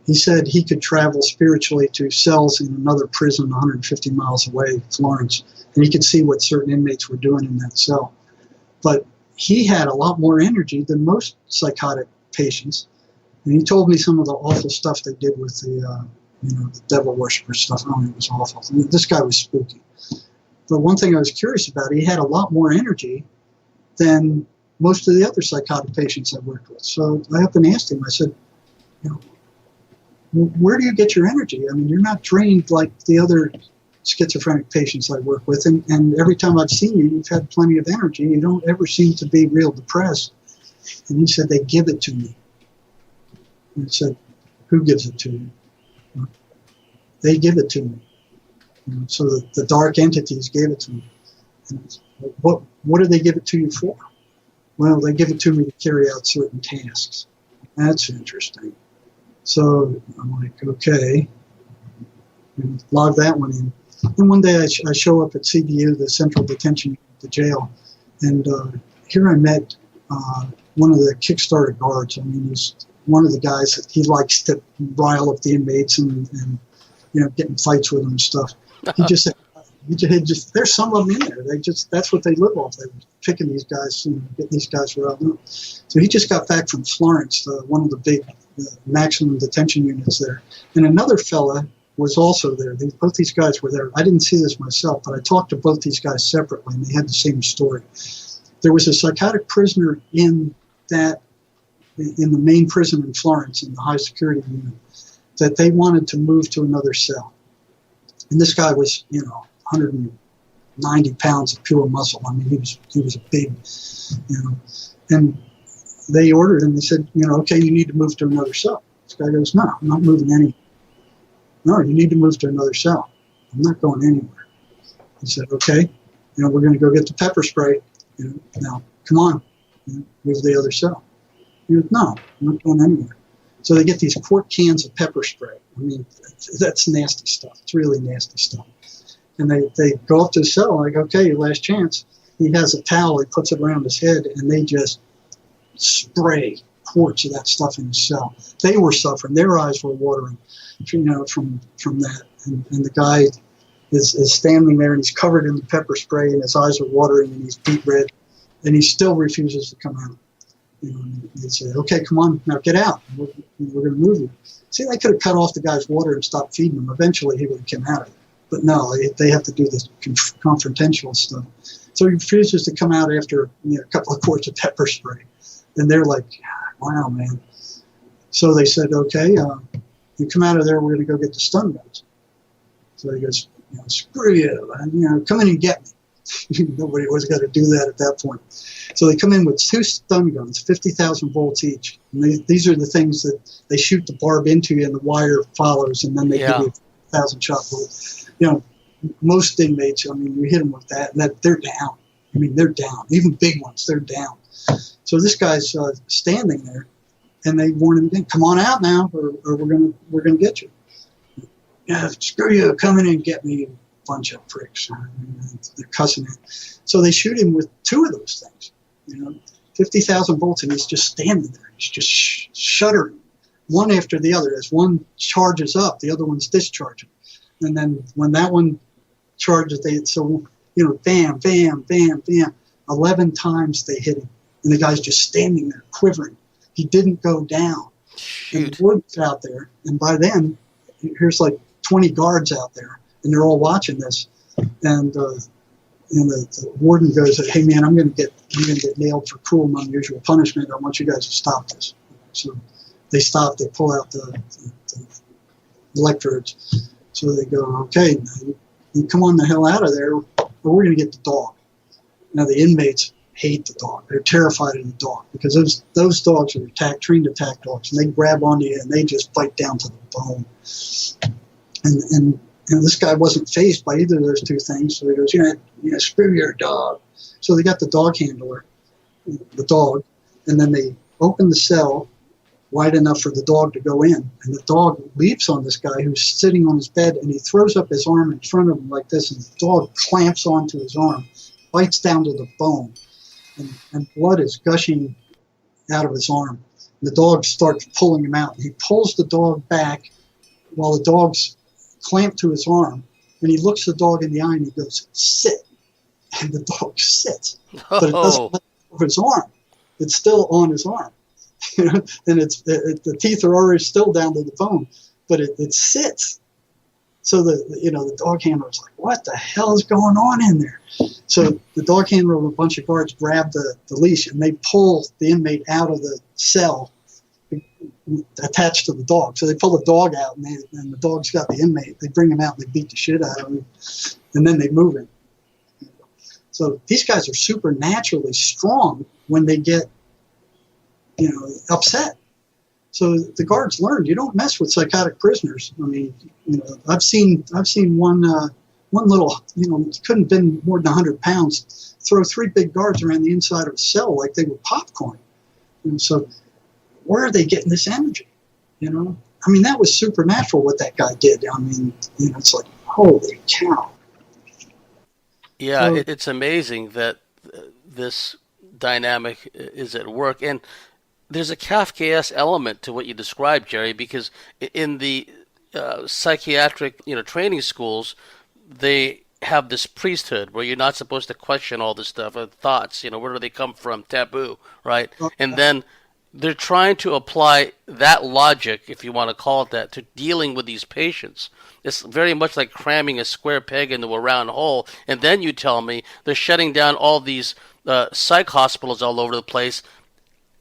B: He said he could travel spiritually to cells in another prison 150 miles away, Florence, and he could see what certain inmates were doing in that cell. But he had a lot more energy than most psychotic patients, and he told me some of the awful stuff they did with the devil worshiper stuff. Oh, it was awful. I mean, this guy was spooky. But one thing I was curious about, he had a lot more energy than most of the other psychotic patients I worked with. So I up and asked him, I said, where do you get your energy? I mean, you're not drained like the other schizophrenic patients I work with, and every time I've seen you, you've had plenty of energy. You don't ever seem to be real depressed. And he said, they give it to me. And I said, who gives it to you? They give it to me. So the dark entities gave it to me. And what do they give it to you for? Well, they give it to me to carry out certain tasks. That's interesting. So I'm like, okay, and log that one in. And one day I show up at CDU, the Central Detention Unit, the jail, and here I met one of the Kickstarter guards. I mean, he's one of the guys that he likes to rile up the inmates and get in fights with them and stuff. He just said, there's some of them in there. That's what they live off. They were picking these guys, getting these guys riled up. So he just got back from Florence, one of the big maximum detention units there. And another fella was also there. Both these guys were there. I didn't see this myself, but I talked to both these guys separately, and they had the same story. There was a psychotic prisoner in the main prison in Florence, in the high security unit, that they wanted to move to another cell. And this guy was, 190 pounds of pure muscle. I mean, he was a big, and they ordered him. They said, okay, you need to move to another cell. This guy goes, no, I'm not moving anywhere. No, you need to move to another cell. I'm not going anywhere. He said, okay, we're going to go get the pepper spray. Now, come on, move to the other cell. He goes, no, I'm not going anywhere. So they get these quart cans of pepper spray. I mean, that's nasty stuff. It's really nasty stuff. And they go up to the cell, like, okay, your last chance. He has a towel, he puts it around his head, and they just spray quarts of that stuff in his cell. They were suffering. Their eyes were watering, from that. And the guy is standing there, and he's covered in the pepper spray, and his eyes are watering, and he's beet red, and he still refuses to come out. And they say, okay, come on, now get out. We're going to move you. See, they could have cut off the guy's water and stopped feeding him. Eventually, he would have come out of it. But no, they have to do this confrontational stuff. So he refuses to come out after a couple of quarts of pepper spray. And they're like, wow, man. So they said, okay, you come out of there, we're going to go get the stun guns. So he goes, screw you, come in and get me. Nobody was going to do that at that point. So they come in with 2 stun guns, 50,000 volts each. And these are the things that they shoot the barb into you and the wire follows, and then they give you 1,000 shot bolt. Most inmates, you hit them with that, and they're down. They're down. Even big ones, they're down. So this guy's standing there, and they warn him again, come on out now, or we're gonna get you. Yeah, screw you, come in and get me, you bunch of pricks. They're cussing him. So they shoot him with 2 of those things, 50,000 volts, and he's just standing there. He's just shuddering, one after the other. As one charges up, the other one's discharging. And then when that one charges, bam, bam, bam, bam. 11 times they hit him. And the guy's just standing there quivering. He didn't go down.
A: Shoot.
B: And the warden's out there. And by then, here's like 20 guards out there. And they're all watching this. And the warden goes, "Hey man, I'm gonna get nailed for cruel and unusual punishment. I want you guys to stop this." So they stop. They pull out the electrodes. So they go, "Okay, you come on the hell out of there, or we're gonna get the dog." Now the inmates hate the dog. They're terrified of the dog because those dogs are trained attack dogs, and they grab onto you and they just fight down to the bone. And this guy wasn't fazed by either of those two things, so he goes, "Screw your dog." So they got the dog handler, the dog, and then they open the cell wide enough for the dog to go in. And the dog leaps on this guy who's sitting on his bed, and he throws up his arm in front of him like this, and the dog clamps onto his arm, bites down to the bone, and blood is gushing out of his arm. The dog starts pulling him out, and he pulls the dog back while the dog's clamped to his arm, and he looks the dog in the eye and he goes, "Sit." And the dog sits. But it doesn't let go of his arm. It's still on his arm. And the teeth are already still down to the bone, but it sits. So the dog handler is like, "What the hell is going on in there?" So the dog handler and a bunch of guards grab the leash, and they pull the inmate out of the cell attached to the dog. So they pull the dog out, and the dog's got the inmate. They bring him out and they beat the shit out of him, and then they move him. So these guys are supernaturally strong when they get, upset. So the guards learned you don't mess with psychotic prisoners. I mean, I've seen one little, couldn't have been more than 100 pounds, throw 3 big guards around the inside of a cell like they were popcorn. And so where are they getting this energy? I mean, that was supernatural what that guy did. I mean, it's like, holy cow.
A: Yeah, so, it's amazing that this dynamic is at work. And there's a Kafkaesque element to what you described, Jerry, because in the psychiatric, training schools, they have this priesthood where you're not supposed to question all this stuff, thoughts, where do they come from, taboo, right? And then they're trying to apply that logic, if you want to call it that, to dealing with these patients. It's very much like cramming a square peg into a round hole. And then you tell me they're shutting down all these psych hospitals all over the place.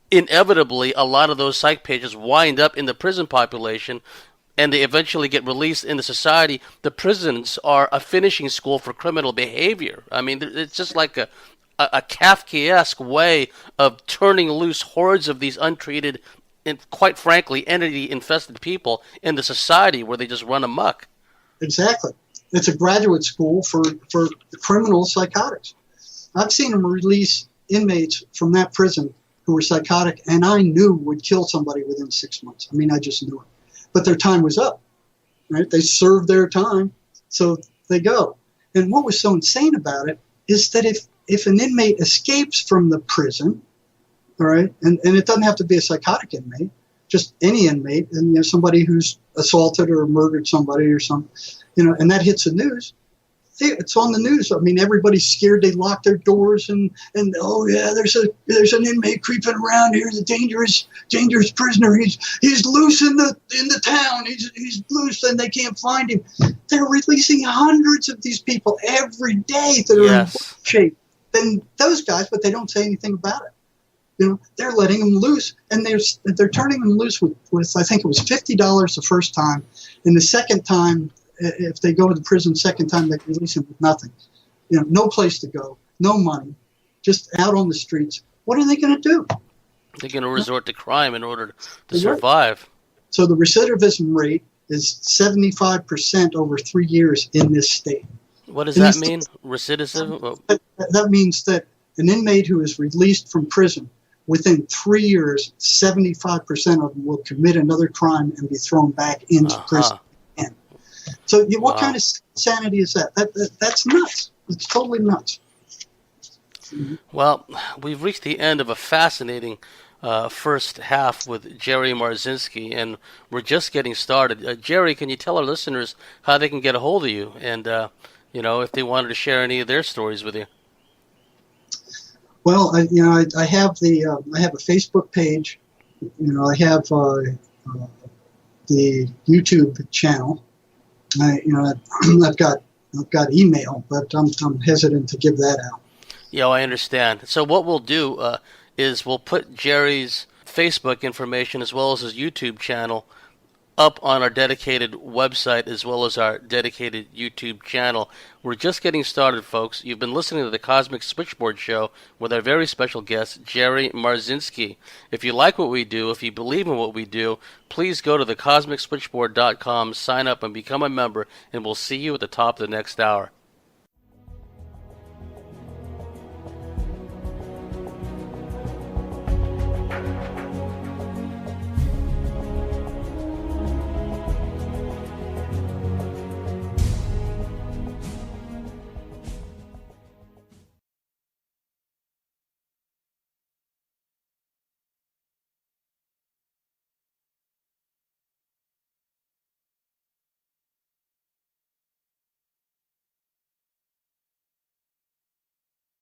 A: Inevitably, a lot of those psych patients wind up in the prison population, and they eventually get released into society. The prisons are a finishing school for criminal behavior. I mean, it's just like a Kafkaesque way of turning loose hordes of these untreated and, quite frankly, entity-infested people into society where they just run amok.
B: Exactly. It's a graduate school for criminal psychotics. I've seen them release inmates from that prison who were psychotic and I knew would kill somebody within 6 months. I mean, I just knew it. But their time was up, right? They served their time, so they go. And what was so insane about it is that if an inmate escapes from the prison, all right, and it doesn't have to be a psychotic inmate, just any inmate, and somebody who's assaulted or murdered somebody or something, and that hits the news, it's on the news. I mean, everybody's scared. They lock their doors and oh yeah, there's an inmate creeping around here. The dangerous prisoner. He's loose in the town. He's loose and they can't find him. They're releasing hundreds of these people every day that are in shape. Then those guys, but they don't say anything about it. They're letting them loose, and they're turning them loose with I think it was $50 the first time, and the second time, if they go to the prison second time, they release them with nothing. No place to go, no money, just out on the streets. What are they going to do?
A: They're going to resort to crime in order to survive.
B: So the recidivism rate is 75% over 3 years in this state.
A: What does that mean, recidivism?
B: That means that an inmate who is released from prison, within 3 years, 75% of them will commit another crime and be thrown back into prison. So what kind of sanity is that? That's nuts. It's totally nuts.
A: Well, we've reached the end of a fascinating first half with Jerry Marzinsky, and we're just getting started. Jerry, can you tell our listeners how they can get a hold of you, and if they wanted to share any of their stories with you?
B: Well, I have I have a Facebook page. I have the YouTube channel. I've got email, but I'm hesitant to give that out.
A: Yeah, I understand. So what we'll do is we'll put Jerry's Facebook information as well as his YouTube channel up on our dedicated website as well as our dedicated YouTube channel. We're just getting started, folks. You've been listening to the Cosmic Switchboard Show with our very special guest, Jerry Marzinsky. If you like what we do, if you believe in what we do, please go to thecosmicswitchboard.com, sign up, and become a member, and we'll see you at the top of the next hour.